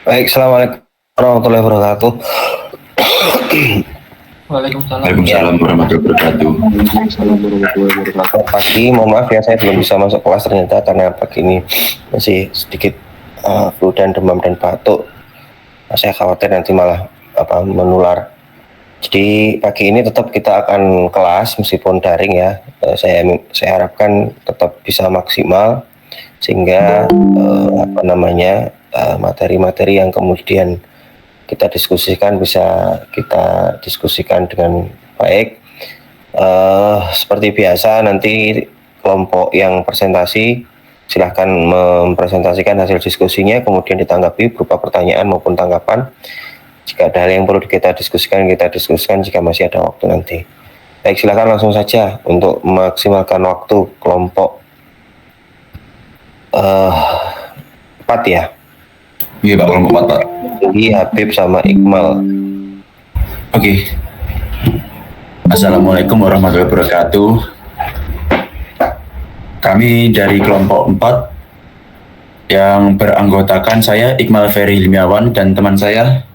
Baik, assalamualaikum warahmatullahi wabarakatuh. Waalaikumsalam. Waalaikumsalam warahmatullahi wabarakatuh. Selamat pagi, mohon maaf ya saya belum bisa masuk kelas ternyata karena pagi ini masih sedikit flu dan demam dan batuk. Saya khawatir nanti malah menular. Jadi pagi ini tetap kita akan kelas meskipun daring ya. Saya harapkan tetap bisa maksimal sehingga materi-materi yang kemudian kita diskusikan bisa kita diskusikan dengan baik. Seperti biasa nanti kelompok yang presentasi silahkan mempresentasikan hasil diskusinya, kemudian ditanggapi berupa pertanyaan maupun tanggapan. Jika ada hal yang perlu kita diskusikan jika masih ada waktu nanti. Baik, silakan langsung saja untuk memaksimalkan waktu kelompok 4 ya. Iya Pak, kelompok 4 Pak. Tinggi, Habib sama Iqmal. Oke. Assalamualaikum warahmatullahi wabarakatuh. Kami dari kelompok 4 yang beranggotakan saya Iqmal Ferry Ilmiawan dan teman saya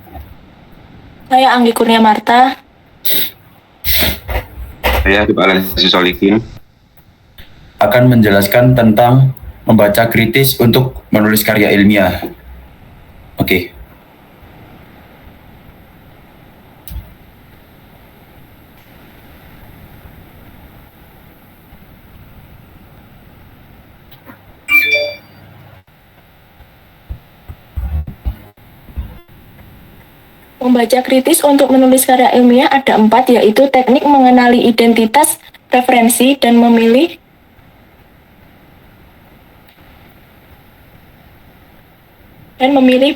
Anggi Kurnia Marta. Saya Habib Al-Aziz Solikin akan menjelaskan tentang membaca kritis untuk menulis karya ilmiah. Oke. Membaca kritis untuk menulis karya ilmiah ada 4, yaitu teknik mengenali identitas, referensi, dan memilih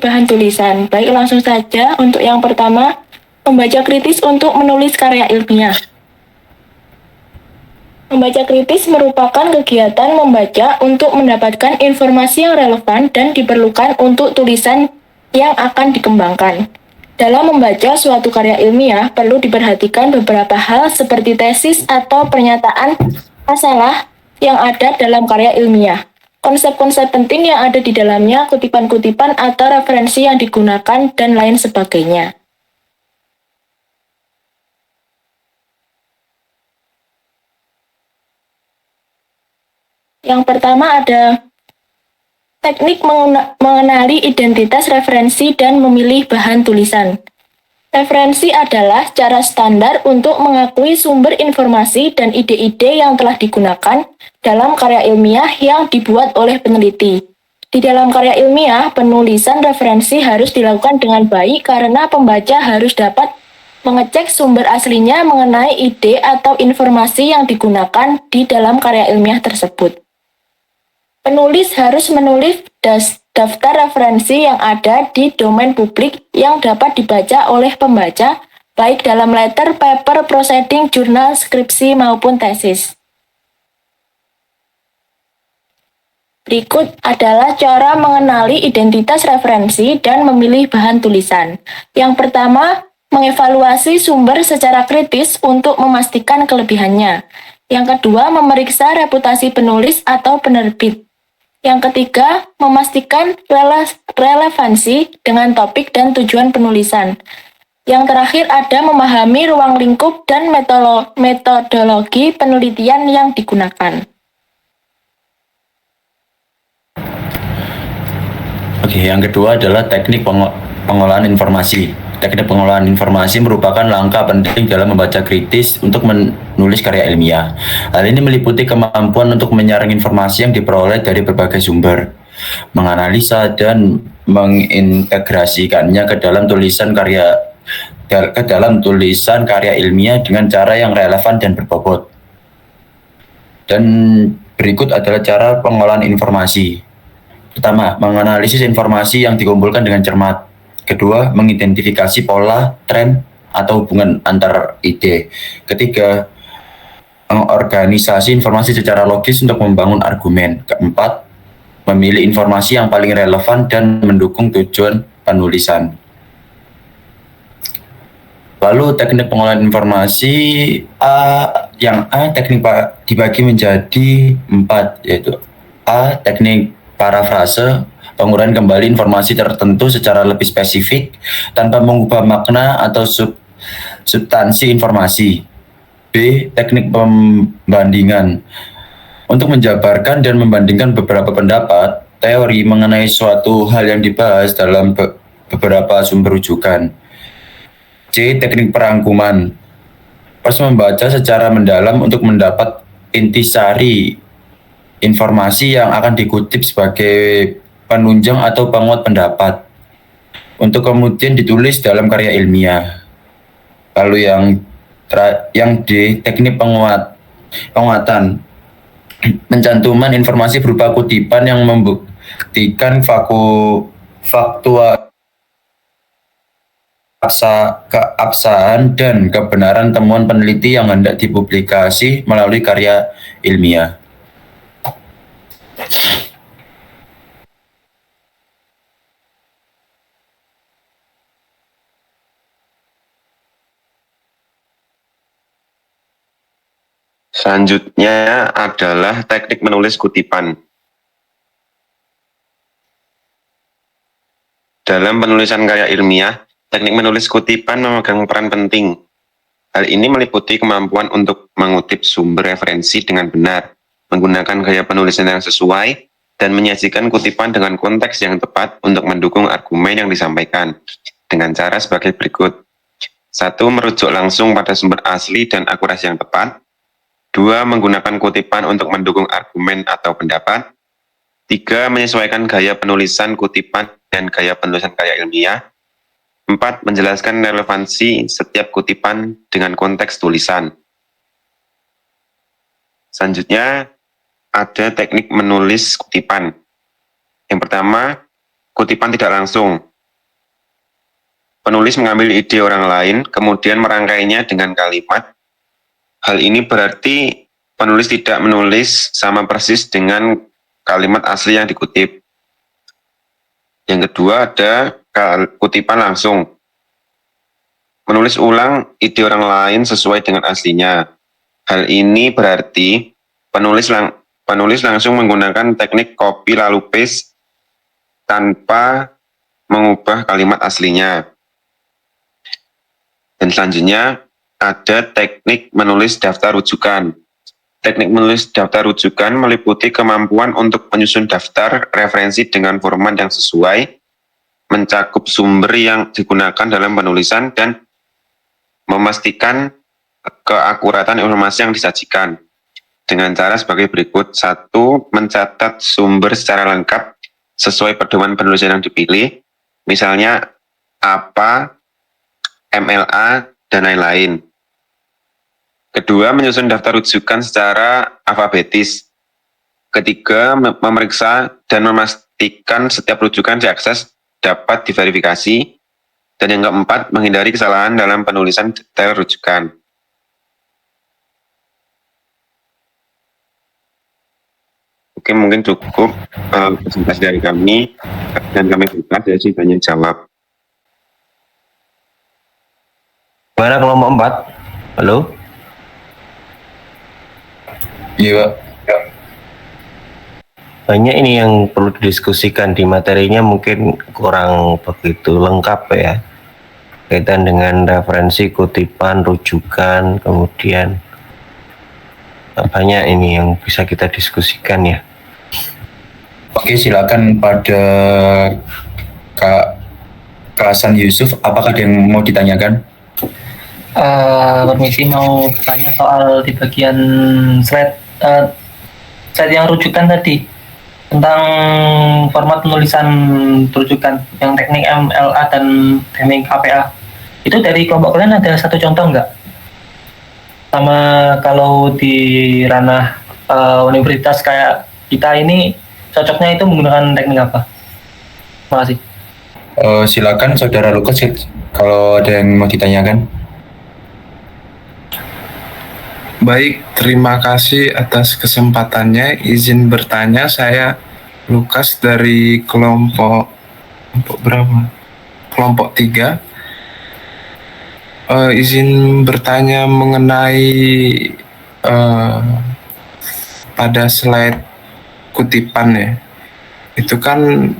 bahan tulisan. Baik, langsung saja untuk yang pertama, membaca kritis untuk menulis karya ilmiah. Membaca kritis merupakan kegiatan membaca untuk mendapatkan informasi yang relevan dan diperlukan untuk tulisan yang akan dikembangkan. Dalam membaca suatu karya ilmiah, perlu diperhatikan beberapa hal seperti tesis atau pernyataan masalah yang ada dalam karya ilmiah. Konsep-konsep penting yang ada di dalamnya, kutipan-kutipan atau referensi yang digunakan, dan lain sebagainya. Yang pertama ada teknik mengenali identitas referensi dan memilih bahan tulisan. Referensi adalah cara standar untuk mengakui sumber informasi dan ide-ide yang telah digunakan dalam karya ilmiah yang dibuat oleh peneliti. Di dalam karya ilmiah, penulisan referensi harus dilakukan dengan baik karena pembaca harus dapat mengecek sumber aslinya mengenai ide atau informasi yang digunakan di dalam karya ilmiah tersebut. Penulis harus menulis daftar referensi yang ada di domain publik yang dapat dibaca oleh pembaca, baik dalam letter, paper, proceeding, jurnal, skripsi, maupun tesis. Berikut adalah cara mengenali identitas referensi dan memilih bahan tulisan. Yang pertama, mengevaluasi sumber secara kritis untuk memastikan kelebihannya. Yang kedua, memeriksa reputasi penulis atau penerbit. Yang ketiga, memastikan relevansi dengan topik dan tujuan penulisan. Yang terakhir ada memahami ruang lingkup dan metodologi penelitian yang digunakan. Oke, yang kedua adalah teknik pengolahan informasi. Teknik pengolahan informasi merupakan langkah penting dalam membaca kritis untuk menulis karya ilmiah. Hal ini meliputi kemampuan untuk menyaring informasi yang diperoleh dari berbagai sumber, menganalisa dan mengintegrasikannya ke dalam tulisan karya ilmiah dengan cara yang relevan dan berbobot. Dan berikut adalah cara pengolahan informasi. Pertama, menganalisis informasi yang dikumpulkan dengan cermat. Kedua, mengidentifikasi pola, tren, atau hubungan antar ide. Ketiga, mengorganisasi informasi secara logis untuk membangun argumen. Keempat, memilih informasi yang paling relevan dan mendukung tujuan penulisan. Lalu teknik pengolahan informasi teknik dibagi menjadi 4, yaitu A. Teknik parafrase penguraian kembali informasi tertentu secara lebih spesifik tanpa mengubah makna atau substansi informasi. B. Teknik pembandingan. Untuk menjabarkan dan membandingkan beberapa pendapat, teori mengenai suatu hal yang dibahas dalam beberapa sumber rujukan. C. Teknik perangkuman. Harus membaca secara mendalam untuk mendapat intisari informasi yang akan dikutip sebagai penunjang atau penguat pendapat, untuk kemudian ditulis dalam karya ilmiah. Lalu yang D. Teknik penguatan. Mencantumkan informasi berupa kutipan yang membuktikan faktual keabsahan dan kebenaran temuan peneliti yang hendak dipublikasi melalui karya ilmiah. Selanjutnya adalah teknik menulis kutipan. Dalam penulisan karya ilmiah, teknik menulis kutipan memegang peran penting. Hal ini meliputi kemampuan untuk mengutip sumber referensi dengan benar, menggunakan gaya penulisan yang sesuai, dan menyajikan kutipan dengan konteks yang tepat untuk mendukung argumen yang disampaikan, dengan cara sebagai berikut. 1. Merujuk langsung pada sumber asli dan akurasi yang tepat. 2. Menggunakan kutipan untuk mendukung argumen atau pendapat. 3. Menyesuaikan gaya penulisan kutipan dan gaya penulisan karya ilmiah. 4. Menjelaskan relevansi setiap kutipan dengan konteks tulisan. Selanjutnya, ada teknik menulis kutipan. Yang pertama, kutipan tidak langsung. Penulis mengambil ide orang lain, kemudian merangkainya dengan kalimat. Hal ini berarti penulis tidak menulis sama persis dengan kalimat asli yang dikutip. Yang kedua ada kutipan langsung. Menulis ulang ide orang lain sesuai dengan aslinya. Hal ini berarti penulis langsung menggunakan teknik copy lalu paste tanpa mengubah kalimat aslinya. Dan selanjutnya ada teknik menulis daftar rujukan. Teknik menulis daftar rujukan meliputi kemampuan untuk menyusun daftar referensi dengan format yang sesuai, mencakup sumber yang digunakan dalam penulisan, dan memastikan keakuratan informasi yang disajikan. Dengan cara sebagai berikut. 1. Mencatat sumber secara lengkap sesuai pedoman penulisan yang dipilih, misalnya apa, MLA, dan lain-lain. Kedua, menyusun daftar rujukan secara alfabetis. Ketiga, memeriksa dan memastikan setiap rujukan diakses dapat diverifikasi. Dan yang keempat, menghindari kesalahan dalam penulisan detail rujukan. Oke, mungkin cukup presentasi dari kami, dan kami buka sesi tanya jawab. Mana kelompok 4? Halo? Iya, Pak. Banyak ini yang perlu didiskusikan, di materinya mungkin kurang begitu lengkap ya. Kaitan dengan referensi, kutipan, rujukan, kemudian banyak ini yang bisa kita diskusikan ya. Oke, silakan pada Kak Hasan Yusuf, apakah ada yang mau ditanyakan? Permisi, mau tanya soal di bagian slide yang rujukan tadi tentang format penulisan rujukan yang teknik MLA dan teknik KPA. Itu dari kelompok kalian ada satu contoh nggak? Sama kalau di ranah universitas kayak kita ini cocoknya itu menggunakan teknik apa? Terima kasih. Silakan Saudara Lukas kalau ada yang mau ditanyakan. Baik, terima kasih atas kesempatannya. Izin bertanya, saya Lukas dari kelompok berapa? Kelompok 3. Izin bertanya mengenai pada slide kutipan ya. Itu kan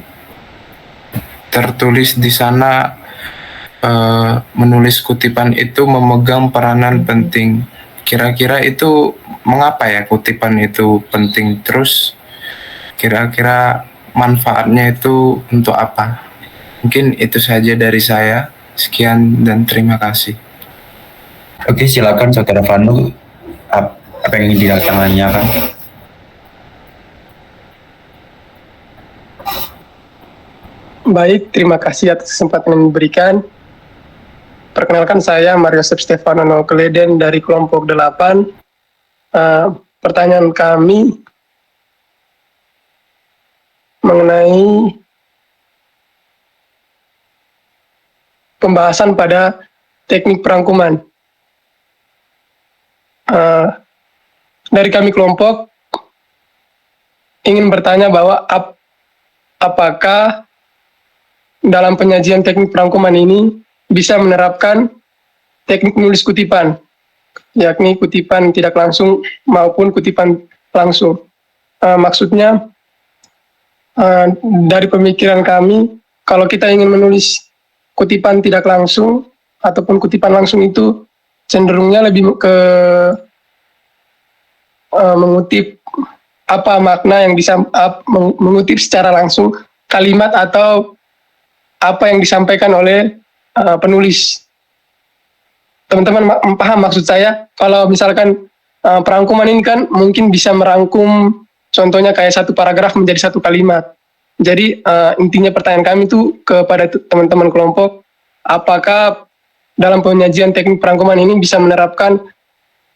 tertulis di sana menulis kutipan itu memegang peranan penting. Kira-kira itu mengapa ya kutipan itu penting? Terus kira-kira manfaatnya itu untuk apa? Mungkin itu saja dari saya. Sekian dan terima kasih. Oke, silakan Saudara Vanu. Apa yang ingin ditanyakan? Baik, terima kasih atas kesempatan yang diberikan. Perkenalkan saya Mario Stefano Keleden dari kelompok 8. Pertanyaan kami mengenai pembahasan pada teknik perangkuman. Dari kami kelompok ingin bertanya bahwa apakah dalam penyajian teknik perangkuman ini bisa menerapkan teknik menulis kutipan, yakni kutipan tidak langsung maupun kutipan langsung. Maksudnya, dari pemikiran kami, kalau kita ingin menulis kutipan tidak langsung ataupun kutipan langsung itu cenderungnya lebih ke mengutip apa makna yang mengutip secara langsung kalimat atau apa yang disampaikan oleh penulis. Teman-teman paham maksud saya? Kalau misalkan perangkuman ini kan mungkin bisa merangkum, contohnya kayak satu paragraf menjadi satu kalimat. Jadi intinya pertanyaan kami itu kepada teman-teman kelompok, apakah dalam penyajian teknik perangkuman ini bisa menerapkan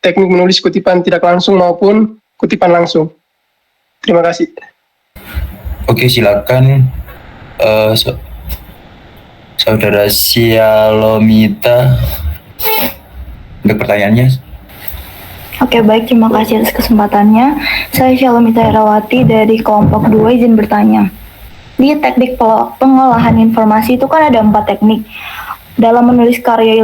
teknik menulis kutipan tidak langsung maupun kutipan langsung? Terima kasih. Oke, silakan Saudara Sialomita untuk pertanyaannya. Oke, baik, terima kasih atas kesempatannya. Saya Syalomita Herawati dari kelompok 2 izin bertanya. Di teknik pengolahan informasi itu kan ada 4 teknik. Dalam menulis karya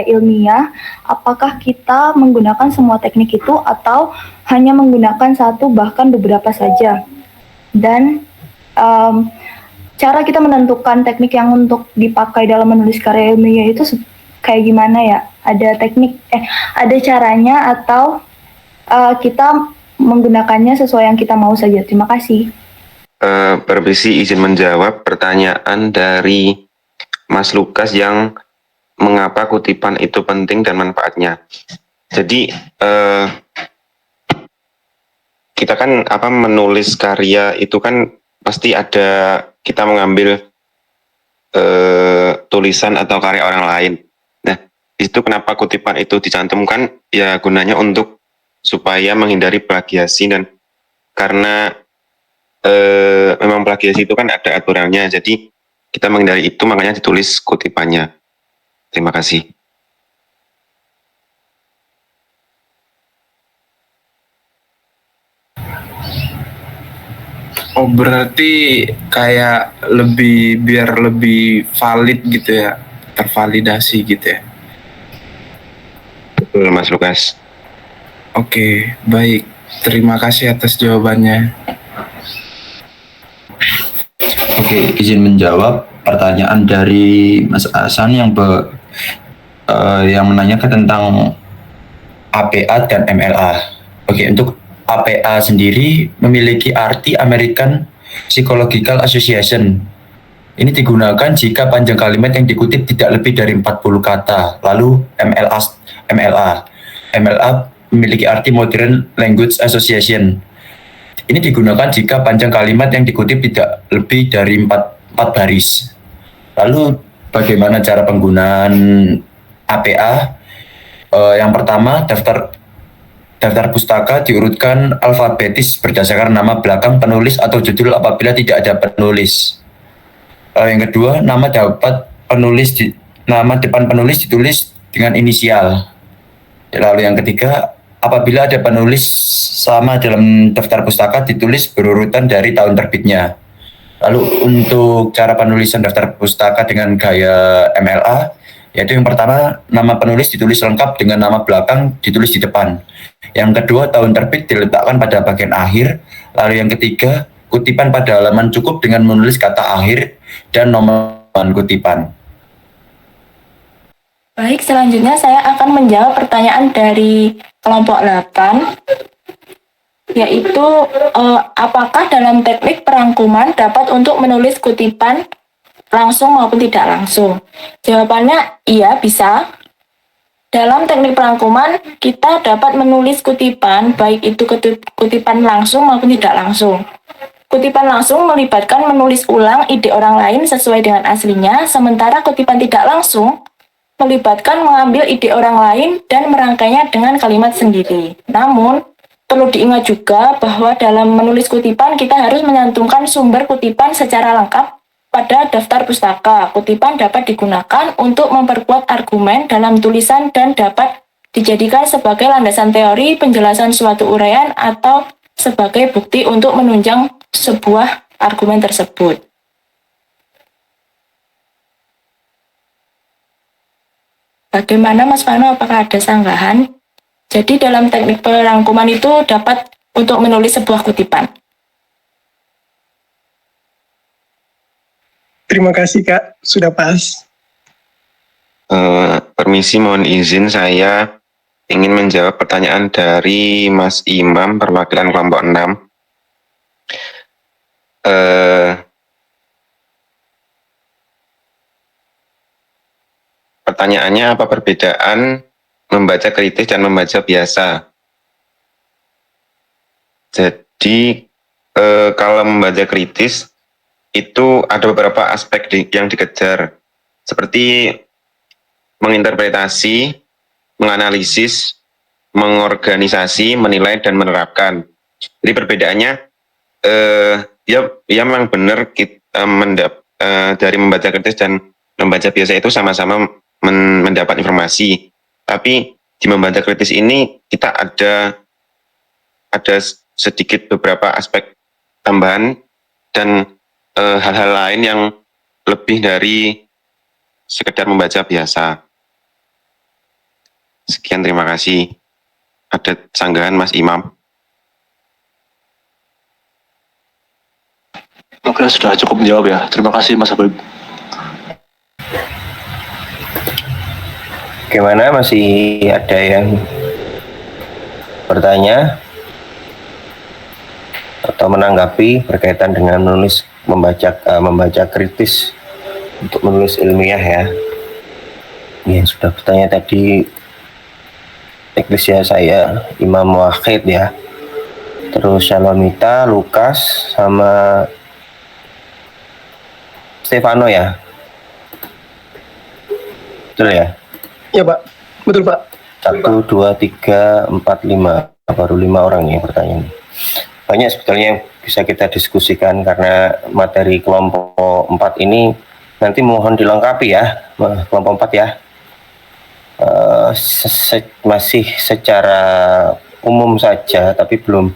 ilmiah, apakah kita menggunakan semua teknik itu atau hanya menggunakan satu bahkan beberapa saja? Dan cara kita menentukan teknik yang untuk dipakai dalam menulis karya ilmiah itu kayak gimana ya? Ada ada caranya atau kita menggunakannya sesuai yang kita mau saja? Terima kasih. Permisi izin menjawab pertanyaan dari Mas Lukas yang mengapa kutipan itu penting dan manfaatnya. Jadi kita kan menulis karya itu kan pasti ada, kita mengambil tulisan atau karya orang lain. Nah, itu kenapa kutipan itu dicantumkan? Ya gunanya untuk supaya menghindari plagiasi, dan karena memang plagiasi itu kan ada aturannya, jadi kita menghindari itu, makanya ditulis kutipannya. Terima kasih. Oh, berarti kayak biar lebih valid gitu ya, tervalidasi gitu ya. Betul, Mas Lukas. Oke, baik. Terima kasih atas jawabannya. Oke, izin menjawab pertanyaan dari Mas Hasan yang menanyakan tentang APA dan MLA. Oke, untuk APA sendiri memiliki arti American Psychological Association. Ini digunakan jika panjang kalimat yang dikutip tidak lebih dari 40 kata. Lalu MLA memiliki arti Modern Language Association. Ini digunakan jika panjang kalimat yang dikutip tidak lebih dari 4 baris. Lalu bagaimana cara penggunaan APA? Yang pertama, daftar pustaka diurutkan alfabetis berdasarkan nama belakang penulis atau judul apabila tidak ada penulis. Yang kedua, nama depan penulis ditulis dengan inisial. Lalu yang ketiga, apabila ada penulis sama dalam daftar pustaka ditulis berurutan dari tahun terbitnya. Lalu untuk cara penulisan daftar pustaka dengan gaya MLA, yaitu yang pertama, nama penulis ditulis lengkap dengan nama belakang ditulis di depan. Yang kedua, tahun terbit diletakkan pada bagian akhir. Lalu yang ketiga, kutipan pada halaman cukup dengan menulis kata akhir dan nomor kutipan. Baik, selanjutnya saya akan menjawab pertanyaan dari kelompok 8, yaitu apakah dalam teknik perangkuman dapat untuk menulis kutipan langsung maupun tidak langsung? Jawabannya iya, bisa. Dalam teknik perangkuman, kita dapat menulis kutipan, baik itu kutipan langsung maupun tidak langsung. Kutipan langsung melibatkan menulis ulang ide orang lain sesuai dengan aslinya, sementara kutipan tidak langsung melibatkan mengambil ide orang lain dan merangkainya dengan kalimat sendiri. Namun, perlu diingat juga bahwa dalam menulis kutipan kita harus menyantumkan sumber kutipan secara lengkap pada daftar pustaka. Kutipan dapat digunakan untuk memperkuat argumen dalam tulisan dan dapat dijadikan sebagai landasan teori, penjelasan suatu uraian, atau sebagai bukti untuk menunjang sebuah argumen tersebut. Bagaimana Mas Vano, apakah ada sanggahan? Jadi dalam teknik perangkuman itu dapat untuk menulis sebuah kutipan. Terima kasih Kak, sudah pas. Permisi, mohon izin saya ingin menjawab pertanyaan dari Mas Imam perwakilan kelompok 6. Pertanyaannya, apa perbedaan membaca kritis dan membaca biasa? Jadi kalau membaca kritis itu ada beberapa aspek yang dikejar, seperti menginterpretasi, menganalisis, mengorganisasi, menilai, dan menerapkan. Jadi perbedaannya, ya memang benar kita dari membaca kritis dan membaca biasa itu sama-sama mendapat informasi. Tapi di membaca kritis ini kita ada sedikit beberapa aspek tambahan dan hal-hal lain yang lebih dari sekedar membaca biasa. Sekian, terima kasih. Ada sanggahan Mas Imam? Oke, sudah cukup menjawab ya. Terima kasih Mas Habib. Gimana, masih ada yang bertanya atau menanggapi berkaitan dengan membaca kritis untuk menulis ilmiah ya? Yang sudah bertanya tadi teknisnya saya Imam Wahid ya, terus Shalomita, Lukas, sama Stefano ya, betul ya? Ya Pak, betul Pak. 1, 2, 3, 4, 5, baru 5 orang yang bertanya. Banyak sebetulnya yang bisa kita diskusikan karena materi kelompok 4 ini nanti mohon dilengkapi ya, kelompok 4 ya. Masih secara umum saja, tapi belum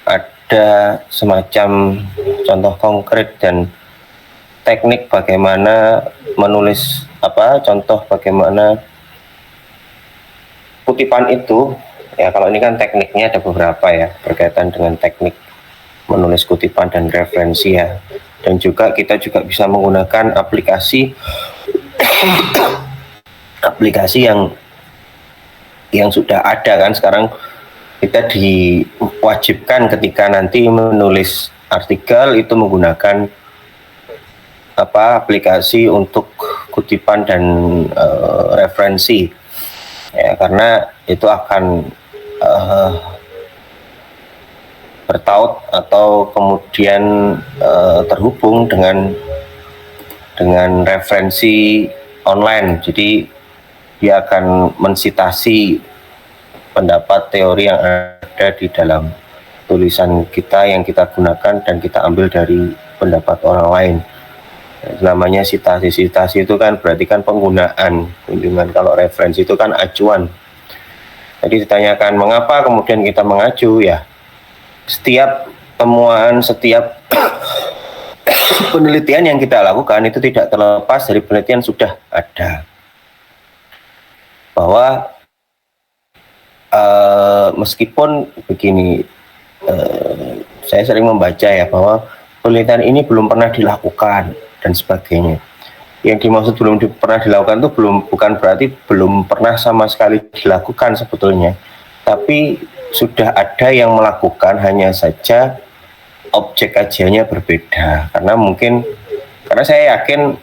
ada semacam contoh konkret dan teknik bagaimana menulis contoh bagaimana kutipan itu ya. Kalau ini kan tekniknya ada beberapa ya, berkaitan dengan teknik menulis kutipan dan referensi ya, dan juga kita juga bisa menggunakan aplikasi yang sudah ada kan sekarang. Kita diwajibkan ketika nanti menulis artikel itu menggunakan aplikasi untuk kutipan dan referensi ya, karena itu akan bertaut atau kemudian terhubung dengan referensi online. Jadi dia akan mensitasi pendapat teori yang ada di dalam tulisan kita yang kita gunakan dan kita ambil dari pendapat orang lain. Namanya sitasi itu kan berarti kan penggunaan kunjungan. Kalau referensi itu kan acuan. Jadi ditanyakan mengapa kemudian kita mengacu ya, setiap temuan, setiap penelitian yang kita lakukan itu tidak terlepas dari penelitian sudah ada, bahwa meskipun begini, saya sering membaca ya bahwa penelitian ini belum pernah dilakukan dan sebagainya. Yang dimaksud pernah dilakukan itu bukan berarti belum pernah sama sekali dilakukan sebetulnya, tapi sudah ada yang melakukan, hanya saja objek kajiannya berbeda. Karena saya yakin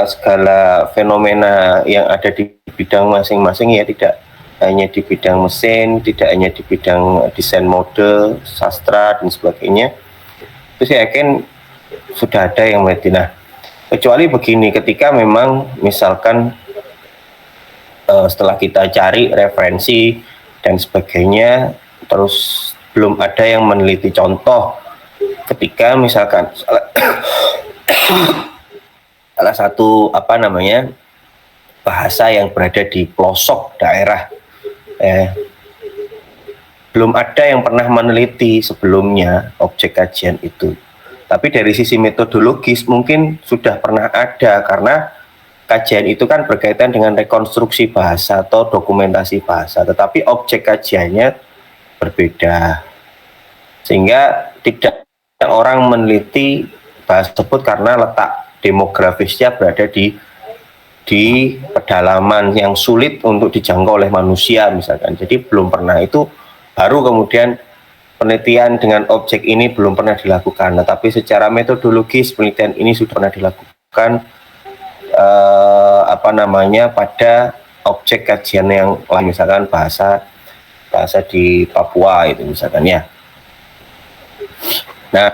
segala fenomena yang ada di bidang masing-masing ya, tidak hanya di bidang mesin, tidak hanya di bidang desain mode, sastra dan sebagainya, itu saya yakin sudah ada yang meneliti. Nah, kecuali begini, ketika memang misalkan setelah kita cari referensi dan sebagainya, terus belum ada yang meneliti contoh, ketika misalkan salah satu bahasa yang berada di pelosok daerah, belum ada yang pernah meneliti sebelumnya objek kajian itu. Tapi dari sisi metodologis mungkin sudah pernah ada, karena kajian itu kan berkaitan dengan rekonstruksi bahasa atau dokumentasi bahasa, tetapi objek kajiannya berbeda, sehingga tidak orang meneliti bahasa tersebut karena letak demografisnya berada di pedalaman yang sulit untuk dijangkau oleh manusia misalkan. Jadi belum pernah, itu baru kemudian penelitian dengan objek ini belum pernah dilakukan. Nah, tapi secara metodologis penelitian ini sudah pernah dilakukan pada objek kajian yang lain, misalkan bahasa di Papua itu misalkan ya. Nah,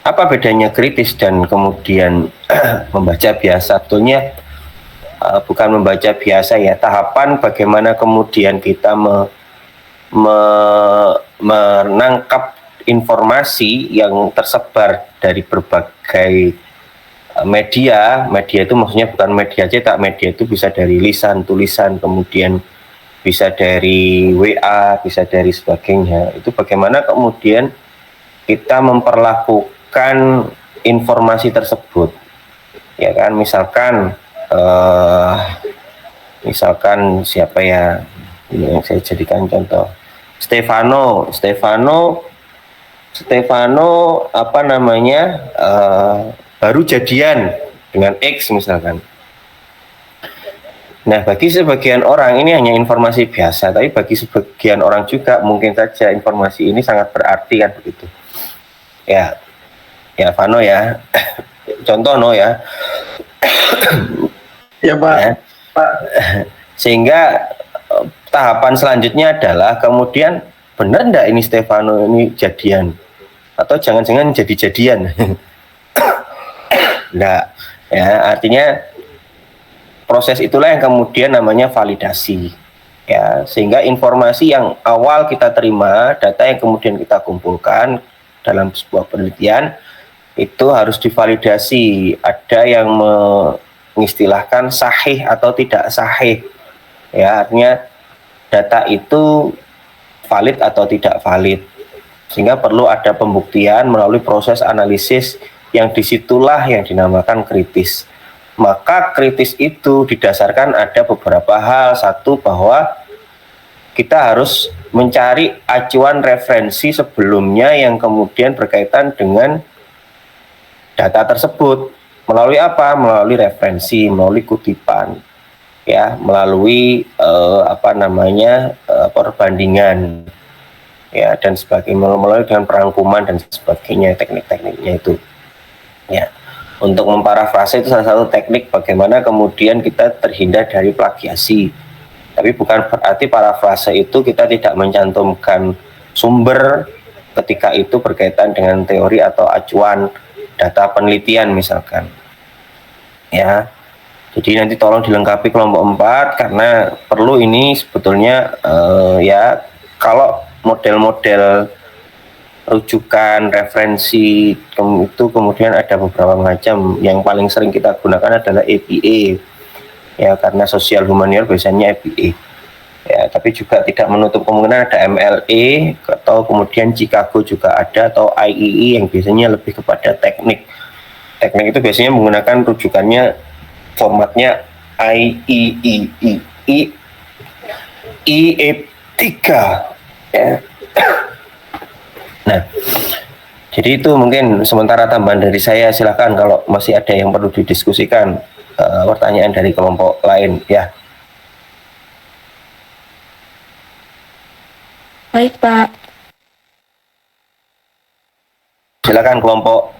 apa bedanya kritis dan kemudian membaca biasa? Sebetulnya bukan membaca biasa ya, tahapan bagaimana kemudian kita menangkap informasi yang tersebar dari berbagai media itu maksudnya bukan media cetak, media itu bisa dari lisan, tulisan, kemudian bisa dari WA, bisa dari sebagainya. Itu bagaimana kemudian kita memperlakukan informasi tersebut, ya kan? Misalkan siapa ya yang saya jadikan contoh, Stefano baru jadian dengan X misalkan. Nah, bagi sebagian orang ini hanya informasi biasa, tapi bagi sebagian orang juga mungkin saja informasi ini sangat berarti, kan begitu. Ya Vano ya, contoh no ya. Ya Pak. Ya. Pak. Sehingga tahapan selanjutnya adalah kemudian benar enggak ini Stefano ini jadian, atau jangan-jangan jadi-jadian. Enggak, ya artinya proses itulah yang kemudian namanya validasi, ya, sehingga informasi yang awal kita terima, data yang kemudian kita kumpulkan dalam sebuah penelitian itu harus divalidasi. Ada yang mengistilahkan sahih atau tidak sahih, ya, artinya data itu valid atau tidak valid, sehingga perlu ada pembuktian melalui proses analisis yang disitulah yang dinamakan kritis. Maka kritis itu didasarkan ada beberapa hal. Satu, bahwa kita harus mencari acuan referensi sebelumnya yang kemudian berkaitan dengan data tersebut. Melalui apa? Melalui referensi, melalui kutipan, ya, melalui perbandingan, ya, dan sebagainya, melalui dengan perangkuman dan sebagainya, teknik-tekniknya itu. Ya, untuk memparafrase itu salah satu teknik bagaimana kemudian kita terhindar dari plagiasi. Tapi bukan berarti parafrase itu kita tidak mencantumkan sumber ketika itu berkaitan dengan teori atau acuan data penelitian misalkan. Ya. Jadi nanti tolong dilengkapi kelompok 4 karena perlu ini sebetulnya ya, kalau model-model rujukan, referensi itu kemudian ada beberapa macam. Yang paling sering kita gunakan adalah APA, ya, karena sosial humaniora biasanya APA, ya, tapi juga tidak menutup kemungkinan ada MLE atau kemudian Chicago juga ada, atau IEE yang biasanya lebih kepada teknik itu biasanya menggunakan rujukannya formatnya IEEE IE3, ya. Nah, jadi itu mungkin sementara tambahan dari saya. Silahkan kalau masih ada yang perlu didiskusikan, pertanyaan dari kelompok lain ya. Baik, Pak. Silakan kelompok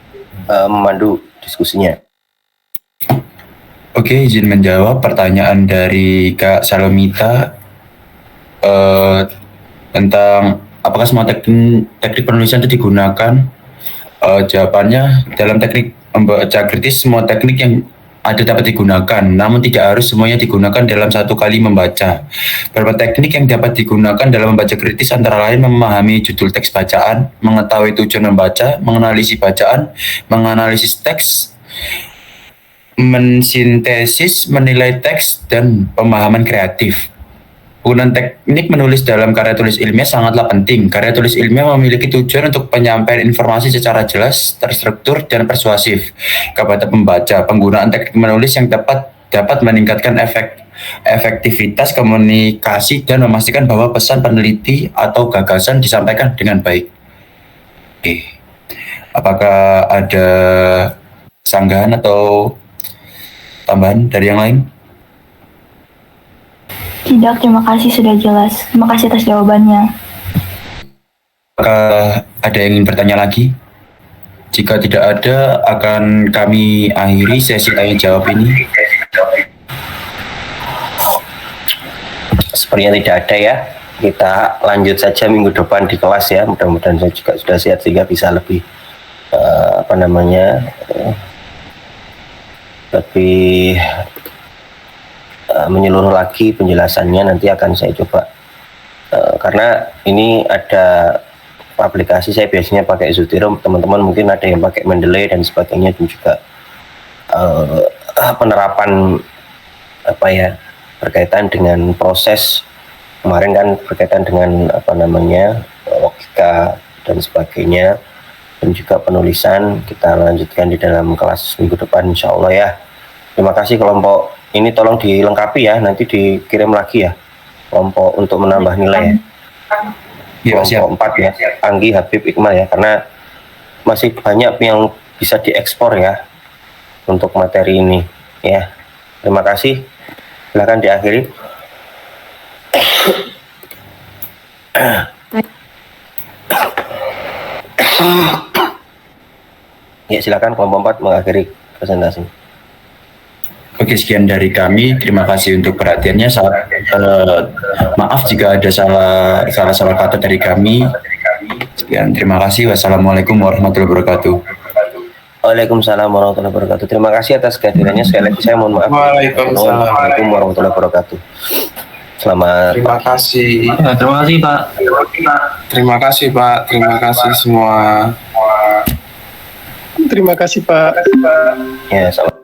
memandu diskusinya. Oke, izin menjawab pertanyaan dari Kak Salomita tentang apakah semua teknik penulisan itu digunakan. Jawabannya, dalam teknik membaca kritis semua teknik yang ada dapat digunakan, namun tidak harus semuanya digunakan dalam satu kali membaca. Beberapa teknik yang dapat digunakan dalam membaca kritis antara lain memahami judul teks bacaan, mengetahui tujuan membaca, menganalisis bacaan, menganalisis teks, mensintesis, menilai teks, dan pemahaman kreatif. Penggunaan teknik menulis dalam karya tulis ilmiah sangatlah penting. Karya tulis ilmiah memiliki tujuan untuk penyampaian informasi secara jelas, terstruktur, dan persuasif kepada pembaca. Penggunaan teknik menulis yang dapat meningkatkan efektivitas komunikasi dan memastikan bahwa pesan peneliti atau gagasan disampaikan dengan baik. Oke. Apakah ada sanggahan atau tambahan dari yang lain? Tidak, terima kasih sudah jelas. Terima kasih atas jawabannya. Apakah ada yang ingin bertanya lagi? Jika tidak ada, akan kami akhiri sesi tanya jawab ini. Sepertinya tidak ada ya. Kita lanjut saja minggu depan di kelas ya. Mudah-mudahan saya juga sudah siap sehingga bisa lebih lebih menyeluruh lagi penjelasannya. Nanti akan saya coba karena ini ada aplikasi, saya biasanya pakai Zotero, teman-teman mungkin ada yang pakai Mendeley dan sebagainya, dan juga penerapan berkaitan dengan proses kemarin kan berkaitan dengan logika dan sebagainya, dan juga penulisan kita lanjutkan di dalam kelas minggu depan insya Allah ya. Terima kasih kelompok ini, tolong dilengkapi ya, nanti dikirim lagi ya kelompok untuk menambah nilai ya. Kelompok 4 ya, Anggi, Habib, Iqmal ya, karena masih banyak yang bisa diekspor ya untuk materi ini ya. Terima kasih, silakan diakhiri. Ya silakan kelompok 4 mengakhiri presentasi. Oke, sekian dari kami. Terima kasih untuk perhatiannya. Maaf jika ada salah kata dari kami. Sekian, terima kasih. Wassalamualaikum warahmatullahi wabarakatuh. Waalaikumsalam warahmatullahi wabarakatuh. Terima kasih atas kehadirannya. Sekali lagi saya mohon maaf. Waalaikumsalam warahmatullahi wabarakatuh. Selamat. Terima kasih. Ya, terima kasih Pak. Terima kasih Pak. Terima kasih semua. Terima kasih Pak. Ya, selamat.